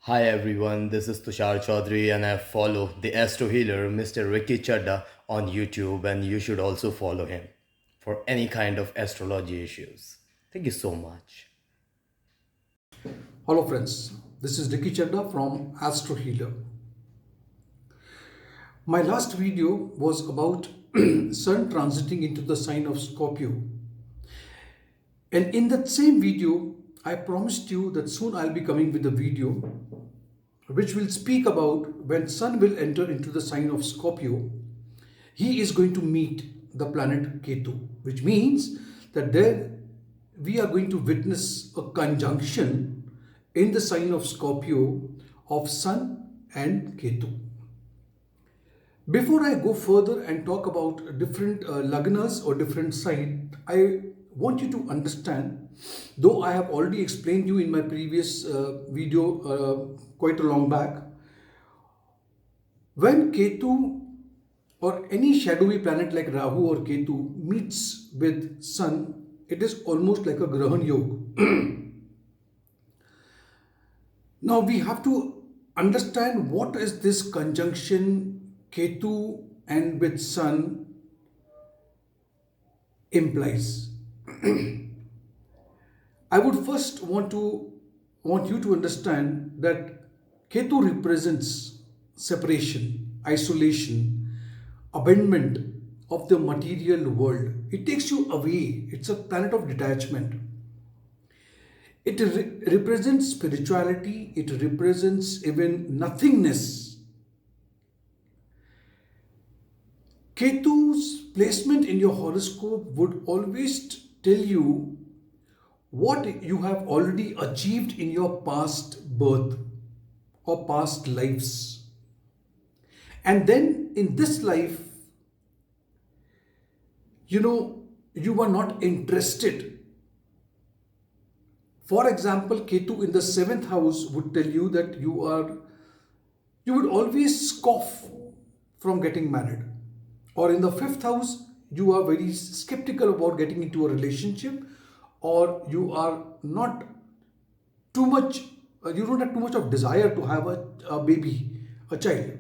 Hi everyone, this is Tushar Chaudhary and I follow the Astro Healer Mr. Ricky Chadha on YouTube, and you should also follow him for any kind of astrology issues. Thank you so much. Hello friends, this is Ricky Chadha from Astro Healer. My last video was about Sun transiting into the sign of Scorpio. And in that same video, I promised you that soon I'll be coming with a video which will speak about when Sun will enter into the sign of Scorpio, he is going to meet the planet Ketu, which means that there we are going to witness a conjunction in the sign of Scorpio of Sun and Ketu. Before I go further and talk about different lagnas or different signs, I want you to understand, though I have already explained you in my previous video quite a long back, when Ketu or any shadowy planet like Rahu or Ketu meets with Sun, it is almost like a Grahan Yoga. Now we have to understand what is this conjunction Ketu and with Sun implies. I would first want you to understand that Ketu represents separation, isolation, abandonment of the material world. It takes you away. It's a planet of detachment. It represents spirituality. It represents even nothingness. Ketu's placement in your horoscope would always tell you what you have already achieved in your past birth or past lives. And then in this life, you are not interested. For example, Ketu in the seventh house would tell you that you would always scoff from getting married. Or in the fifth house, you are very skeptical about getting into a relationship, or you are not too much, you don't have too much of desire to have a baby, a child.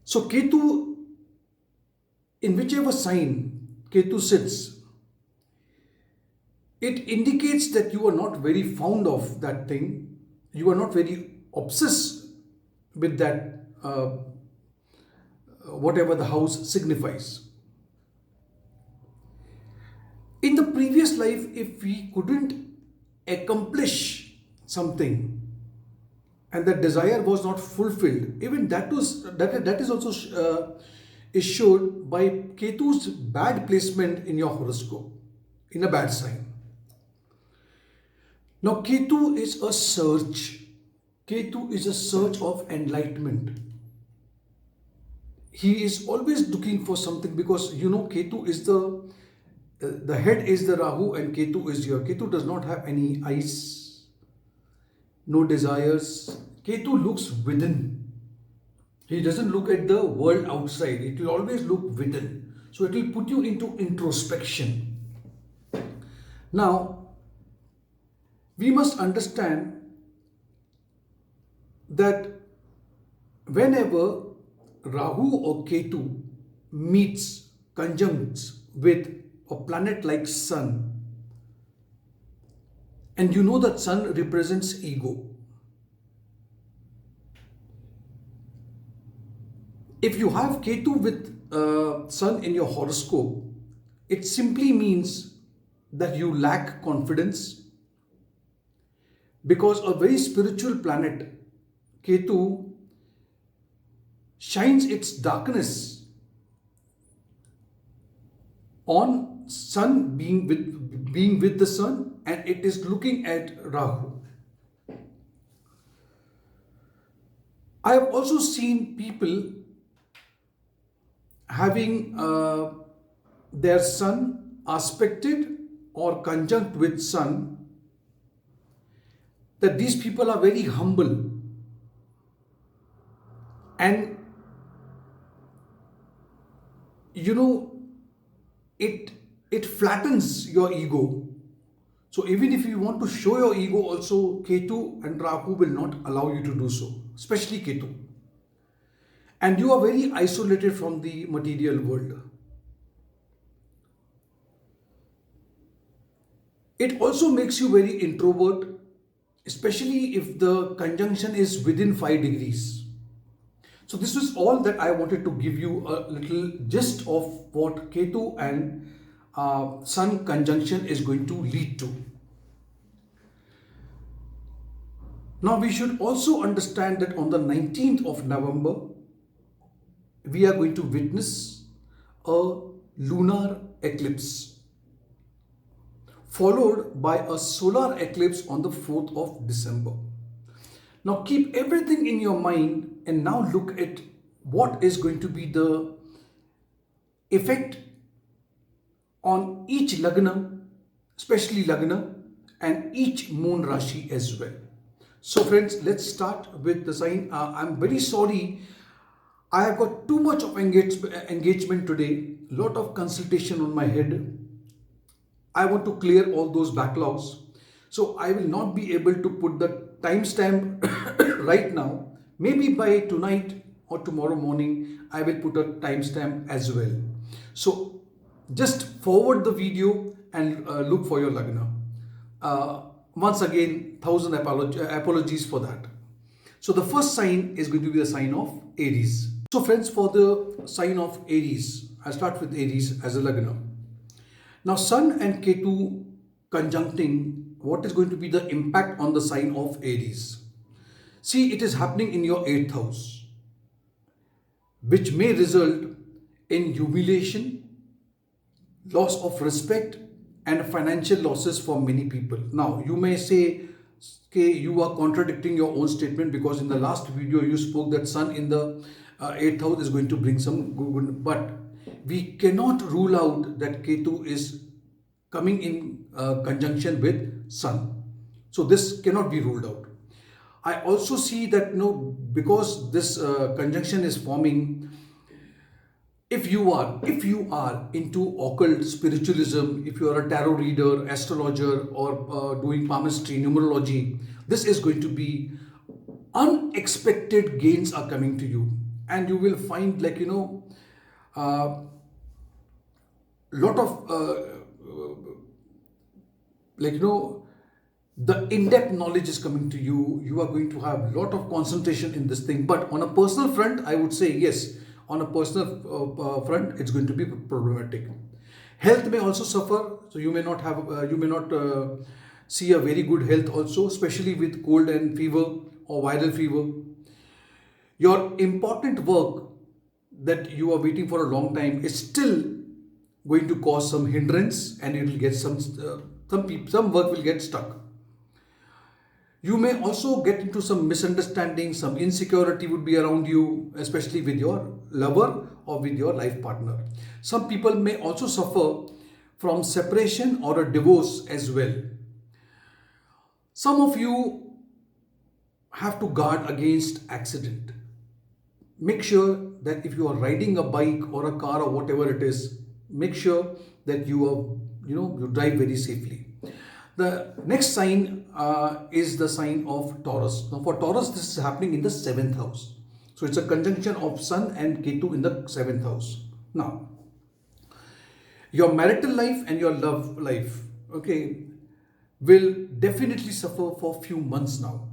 So, Ketu, in whichever sign Ketu sits, it indicates that you are not very fond of that thing, you are not very obsessed with that, whatever the house signifies. In the previous life, if we couldn't accomplish something and that desire was not fulfilled, even that is also is showed by Ketu's bad placement in your horoscope, in a bad sign. Now, Ketu is a search. Ketu is a search of enlightenment. He is always looking for something, because Ketu is the head is the Rahu and Ketu is your. Ketu does not have any eyes, no desires. Ketu looks within. He doesn't look at the world outside. It will always look within. So it will put you into introspection. Now, we must understand that whenever Rahu or Ketu meets, conjuncts with a planet like Sun, and you know that Sun represents ego. If you have Ketu with Sun in your horoscope, it simply means that you lack confidence, because a very spiritual planet, Ketu, shines its darkness on Sun being with the Sun, and it is looking at Rahu. I have also seen people having their Sun aspected or conjunct with Sun, that these people are very humble, and it flattens your ego. So even if you want to show your ego also, Ketu and Rahu will not allow you to do so, especially Ketu. And you are very isolated from the material world. It also makes you very introvert, especially if the conjunction is within 5 degrees. So this was all that I wanted to give you a little gist of what Ketu and Sun conjunction is going to lead to. Now we should also understand that on the 19th of November, we are going to witness a lunar eclipse, followed by a solar eclipse on the 4th of December. Now keep everything in your mind and now look at what is going to be the effect on each Lagna, especially Lagna, and each moon Rashi as well. So friends, let's start with the sign. I'm very sorry, I have got too much of engagement today, lot of consultation on my head. I want to clear all those backlogs. So I will not be able to put the timestamp right now. Maybe by tonight or tomorrow morning, I will put a timestamp as well. So just forward the video and look for your Lagna. Once again, thousand apologies for that. So the first sign is going to be the sign of Aries. So friends, for the sign of Aries, I'll start with Aries as a Lagna. Now Sun and Ketu conjuncting, what is going to be the impact on the sign of Aries? See, it is happening in your 8th house, which may result in humiliation, loss of respect, and financial losses for many people. Now, you may say, okay, you are contradicting your own statement because in the last video you spoke that Sun in the 8th house is going to bring some good, but we cannot rule out that Ketu is coming in conjunction with Sun. So this cannot be ruled out. I also see that because this conjunction is forming, if you are into occult spiritualism, if you are a tarot reader, astrologer, or doing palmistry, numerology, this is going to be unexpected gains are coming to you, and you will find lot of the in-depth knowledge is coming to you. You are going to have a lot of concentration in this thing. But on a personal front, I would say yes. On a personal front, it's going to be problematic. Health may also suffer. So you may not have, see a very good health also, especially with cold and fever or viral fever. Your important work that you are waiting for a long time is still going to cause some hindrance, and it will get some work will get stuck. You may also get into some misunderstanding, some insecurity would be around you, especially with your lover or with your life partner. Some people may also suffer from separation or a divorce as well. Some of you have to guard against accident. Make sure that if you are riding a bike or a car or whatever it is, make sure that you drive very safely. The next sign is the sign of Taurus. Now for Taurus, this is happening in the 7th house. So it's a conjunction of Sun and Ketu in the 7th house. Now, your marital life and your love life, okay, will definitely suffer for a few months now.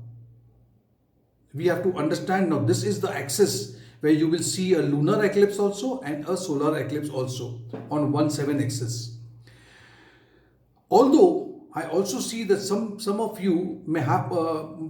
We have to understand now this is the axis where you will see a lunar eclipse also and a solar eclipse also on 1/7 axis. Although I also see that some of you may have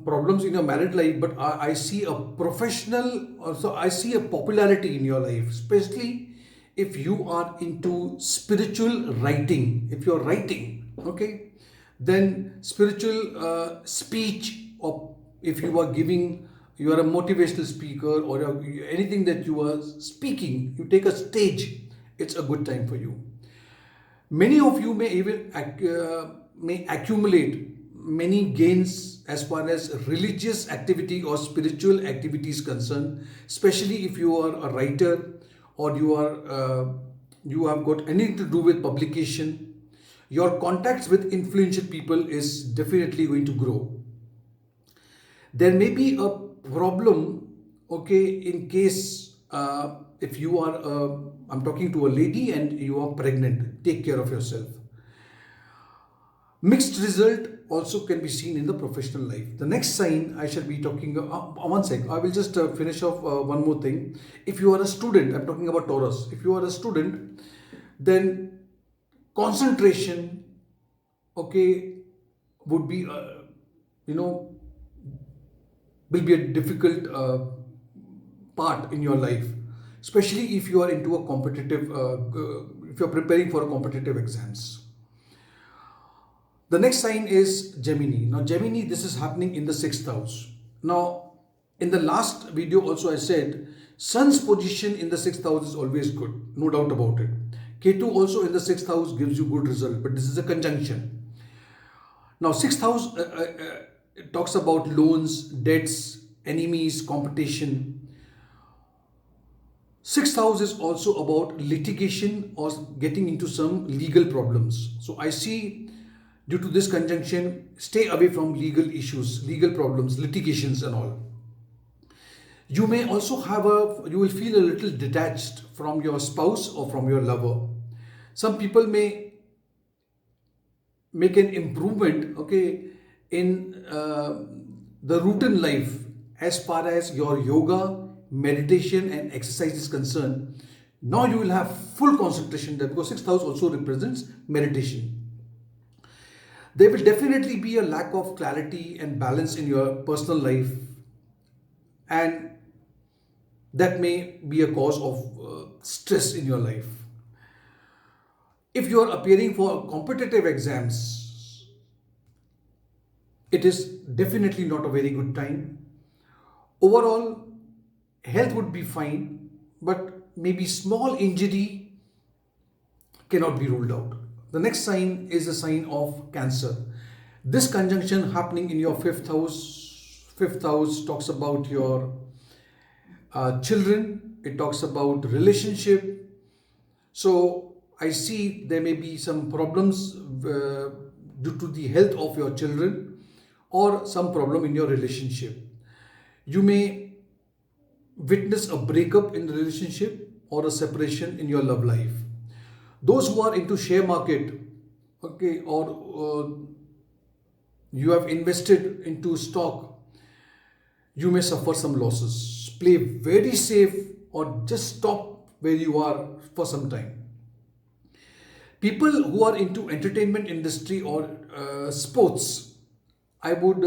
problems in your married life, but I see a professional, also I see a popularity in your life, especially if you are into spiritual writing. If you're writing, okay, then spiritual speech, or if you are giving, you are a motivational speaker or anything that you are speaking, you take a stage, it's a good time for you. Many of you may even may accumulate many gains as far as religious activity or spiritual activity is concerned, especially if you are a writer or you have got anything to do with publication. Your contacts with influential people is definitely going to grow. There may be a problem, okay, in case if you are, I'm talking to a lady and you are pregnant, take care of yourself. Mixed result also can be seen in the professional life. The next sign I shall be talking, one sec, I will just finish off one more thing. If you are a student, I'm talking about Taurus. If you are a student, then concentration, okay, would be, you know, will be a difficult part in your life, especially if you are into a competitive, if you're preparing for a competitive exams. The next sign is Gemini. Now, Gemini, this is happening in the sixth house. Now, in the last video also I said, Sun's position in the sixth house is always good, no doubt about it. Ketu also in the sixth house gives you good result, but this is a conjunction. Now, sixth house it talks about loans, debts, enemies, competition. Sixth house is also about litigation or getting into some legal problems. So I see, due to this conjunction, stay away from legal issues, legal problems, litigations and all. You may also you will feel a little detached from your spouse or from your lover. Some people may make an improvement, okay, in the routine life as far as your yoga, meditation and exercise is concerned. Now you will have full concentration there, because sixth house also represents meditation. There will definitely be a lack of clarity and balance in your personal life, and that may be a cause of stress in your life. If you are appearing for competitive exams, it is definitely not a very good time. Overall, health would be fine, but maybe small injury cannot be ruled out. The next sign is a sign of Cancer. This conjunction happening in your fifth house. Fifth house talks about your children. It talks about relationship. So I see there may be some problems due to the health of your children, or some problem in your relationship. You may witness a breakup in the relationship or a separation in your love life. Those who are into share market, okay, or you have invested into stock, you may suffer some losses. Play very safe or just stop where you are for some time. People who are into entertainment industry or sports, I would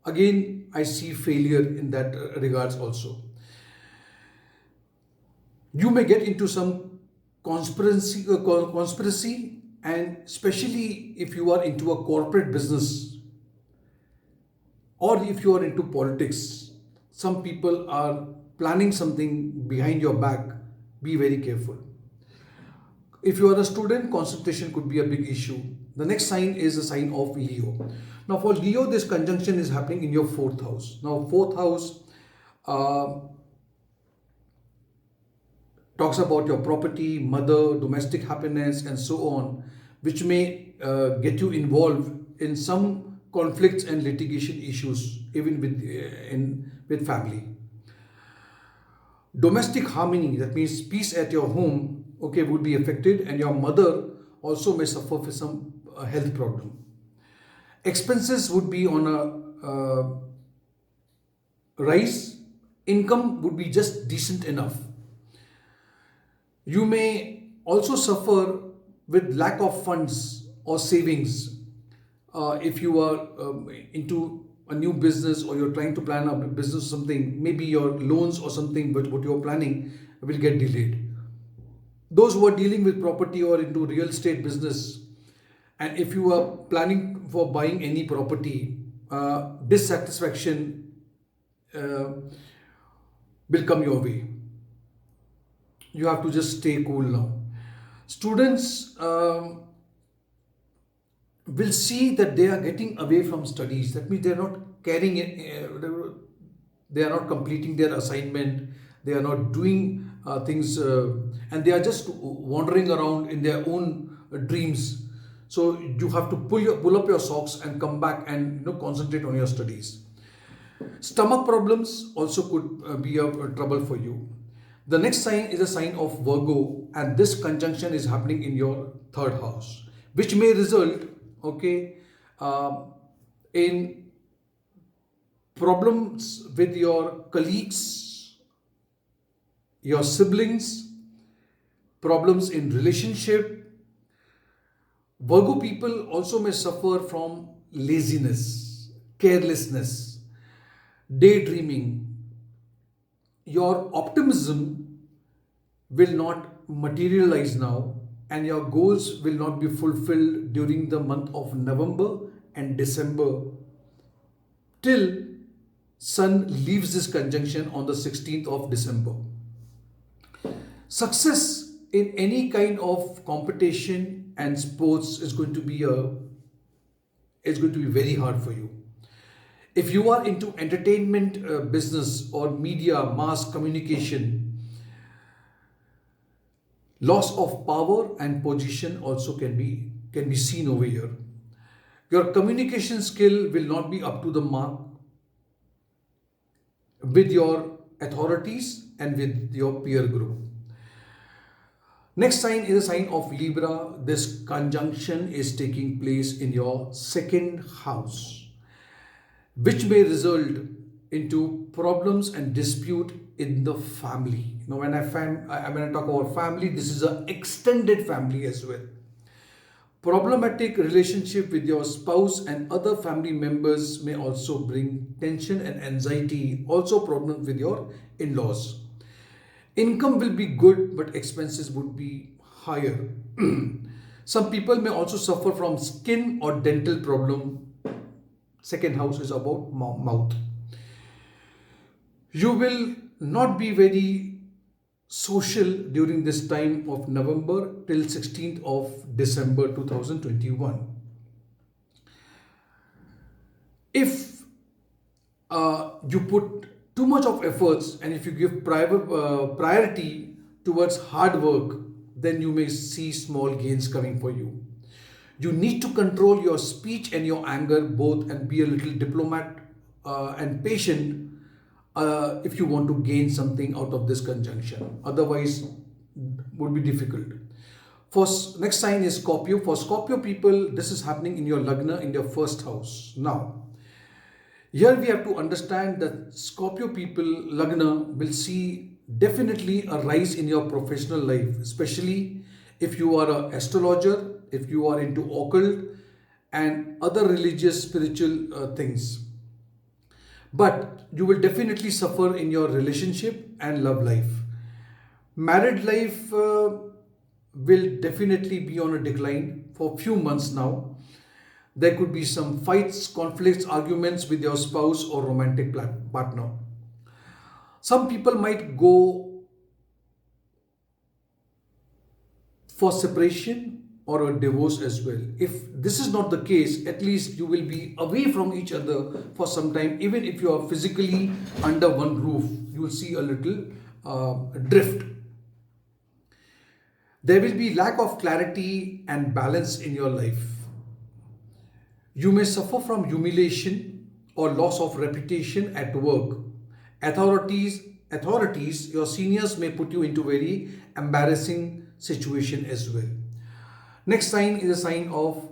again I see failure in that regards also. You may get into some conspiracy, and especially if you are into a corporate business or if you are into politics, some people are planning something behind your back. Be very careful. If you are a student, concentration could be a big issue. The next sign is a sign of Leo. Now for Leo, this conjunction is happening in your fourth house. Now fourth house talks about your property, mother, domestic happiness and so on, which may get you involved in some conflicts and litigation issues, even with family. Domestic harmony, that means peace at your home, okay, would be affected, and your mother also may suffer with some health problem. Expenses would be on a rise. Income would be just decent enough. You may also suffer with lack of funds or savings. If you are into a new business, or you're trying to plan a business or something, maybe your loans or something, but what you're planning will get delayed. Those who are dealing with property or into real estate business, and if you are planning for buying any property, dissatisfaction will come your way. You have to just stay cool now. Students will see that they are getting away from studies. That means they are not carrying it, they are not completing their assignment, they are not doing things, and they are just wandering around in their own dreams. So you have to pull up your socks and come back and concentrate on your studies. Stomach problems also could be a trouble for you. The next sign is a sign of Virgo, and this conjunction is happening in your third house, which may result, okay, in problems with your colleagues, your siblings, problems in relationship. Virgo people also may suffer from laziness, carelessness, daydreaming. Your optimism will not materialize now, and your goals will not be fulfilled during the month of November and December till Sun leaves this conjunction on the 16th of December. Success in any kind of competition and sports is going to be very hard for you. If you are into entertainment business or media, mass communication, loss of power and position also can be seen over here. Your communication skill will not be up to the mark with your authorities and with your peer group. Next sign is a sign of Libra. This conjunction is taking place in your second house, which may result into problems and dispute in the family. Now, when I talk about family, this is an extended family as well. Problematic relationship with your spouse and other family members may also bring tension and anxiety. Also, problems with your in-laws. Income will be good, but expenses would be higher. Some people may also suffer from skin or dental problem. Second house is about mouth. You will not be very social during this time of November till 16th of December 2021. If you put too much of efforts and if you give priority towards hard work, then you may see small gains coming for you. You need to control your speech and your anger both and be a little diplomat and patient if you want to gain something out of this conjunction. Otherwise, would be difficult. Next sign is Scorpio. For Scorpio people, this is happening in your Lagna, in your first house. Now, here we have to understand that Scorpio people, Lagna, will see definitely a rise in your professional life, especially if you are an astrologer, if you are into occult and other religious spiritual things. But you will definitely suffer in your relationship and love life. Married life will definitely be on a decline for a few months now. There could be some fights, conflicts, arguments with your spouse or romantic partner. Some people might go for separation or a divorce as well. If this is not the case, at least you will be away from each other for some time. Even if you are physically under one roof, you will see a little drift. There will be lack of clarity and balance in your life. You may suffer from humiliation or loss of reputation at work. Authorities, your seniors may put you into very embarrassing situation as well. Next sign is a sign of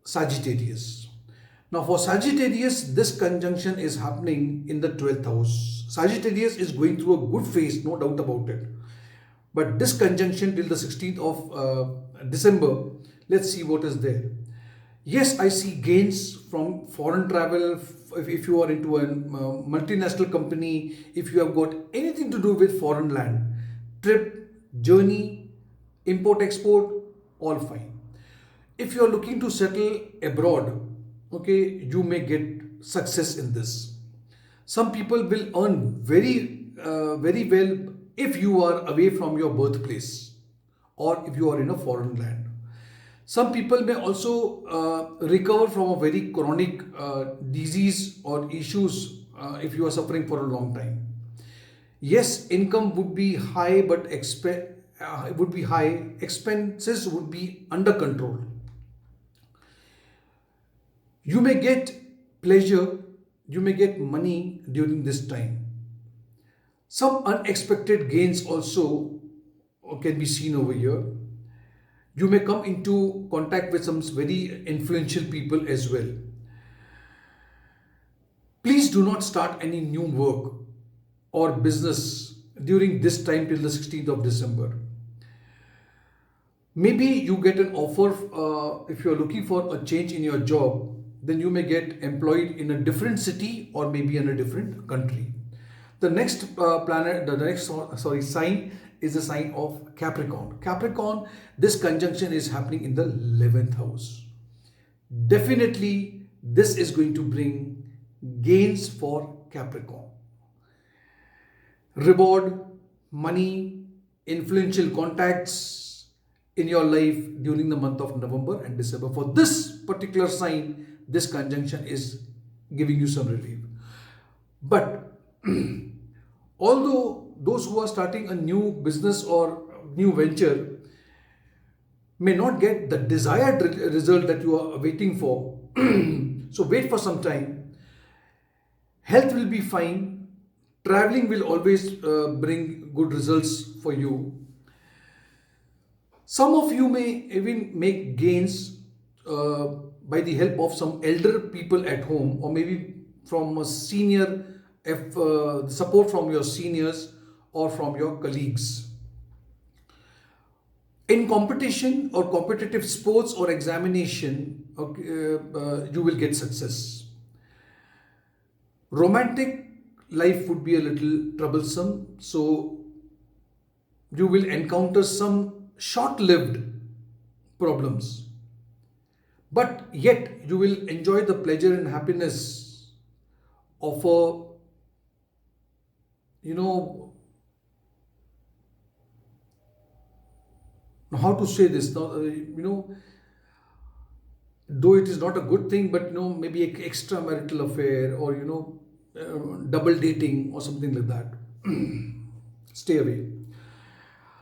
Sagittarius. Now for Sagittarius, this conjunction is happening in the 12th house. Sagittarius is going through a good phase, no doubt about it. But this conjunction till the 16th of December, let's see what is there. Yes, I see gains from foreign travel. If you are into a multinational company, if you have got anything to do with foreign land, trip, journey, import, export, all fine. If you are looking to settle abroad, okay, you may get success in this. Some people will earn very well if you are away from your birthplace or if you are in a foreign land. Some people may also recover from a very chronic disease or issues if you are suffering for a long time. Yes, income would be high, but would be high. Expenses would be under control. You may get pleasure, you may get money during this time. Some unexpected gains also can be seen over here. You may come into contact with some very influential people as well. Please do not start any new work or business during this time till the 16th of December. Maybe you get an offer if you are looking for a change in your job, then you may get employed in a different city or maybe in a different country. The next sign is the sign of Capricorn. Capricorn, this conjunction is happening in the 11th house. Definitely, this is going to bring gains for Capricorn. Reward, money, influential contacts in your life during the month of November and December. For this particular sign, this conjunction is giving you some relief. But although those who are starting a new business or new venture may not get the desired result that you are waiting for, so wait for some time. Health will be fine. Traveling will always bring good results for you. Some of you may even make gains by the help of some elder people at home, or maybe from a senior, support from your seniors or from your colleagues. In competition or competitive sports or examination, you will get success. Romantic life would be a little troublesome, so you will encounter some short-lived problems. But yet you will enjoy the pleasure and happiness of a, how to say this now, though it is not a good thing, but maybe an extramarital affair, or double dating or something like that. Stay away.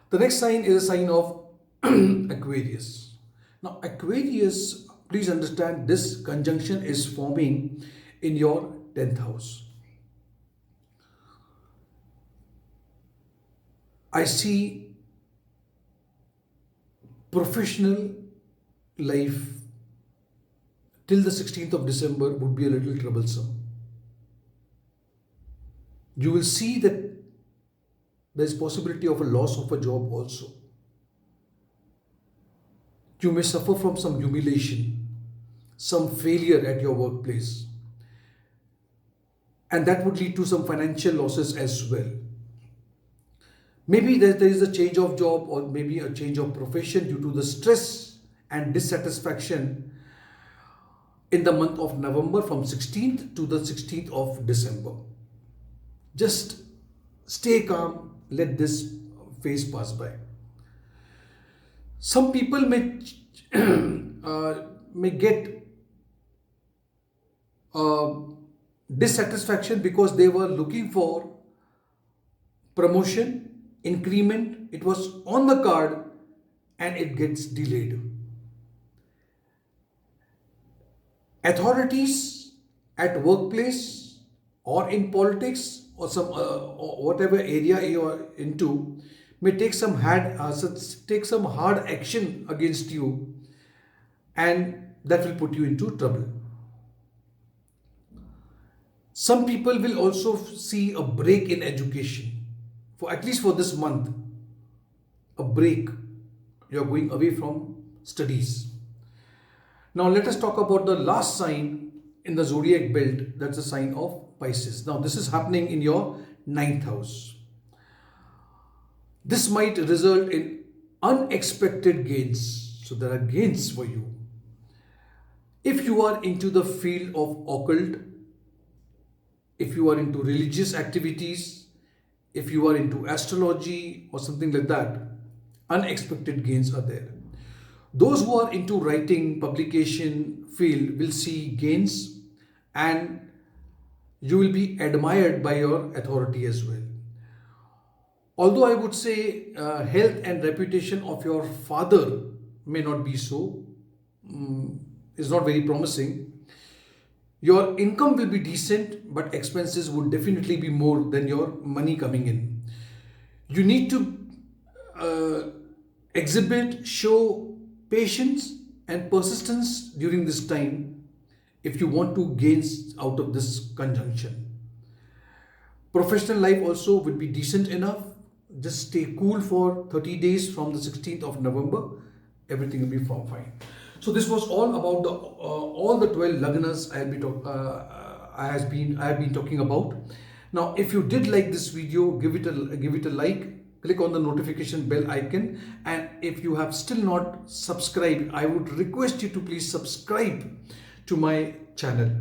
The next sign is a sign of Aquarius. Now Aquarius, please understand, this conjunction is forming in your 10th house. I see professional life till the 16th of December would be a little troublesome. You will see that there is possibility of a loss of a job also. You may suffer from some humiliation, some failure at your workplace, and that would lead to some financial losses as well. Maybe there is a change of job or maybe a change of profession due to the stress and dissatisfaction in the month of November from 16th to the 16th of December. Just stay calm, let this phase pass by. Some people may get dissatisfaction because they were looking for promotion, increment. It was on the card and it gets delayed. Authorities at workplace or in politics or some whatever area you are into may take some hard action against you, and that will put you into trouble. Some people will also see a break in education, for at least for this month. A break. You are going away from studies. Now let us talk about the last sign in the zodiac belt. That's the sign of Pisces. Now this is happening in your 9th house. This might result in unexpected gains. So there are gains for you. If you are into the field of occult, if you are into religious activities, if you are into astrology or something like that, unexpected gains are there. Those who are into writing, publication field will see gains, and you will be admired by your authority as well. Although I would say health and reputation of your father may not be so, is not very promising. Your income will be decent, but expenses would definitely be more than your money coming in. You need to uh, show patience and persistence during this time if you want to gain out of this conjunction. Professional life also would be decent enough. Just stay cool for 30 days from the 16th of November. Everything will be fine. So this was all about the all the 12 lagnas I have been talking about. Now, if you did like this video, give it a like. Click on the notification bell icon, and if you have still not subscribed, I would request you to please subscribe to my channel.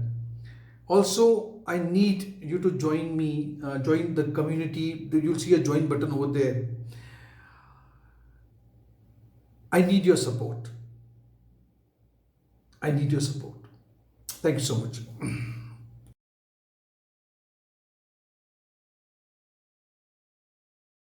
Also, I need you to join me, join the community. You'll see a join button over there. I need your support. I need your support. Thank you so much.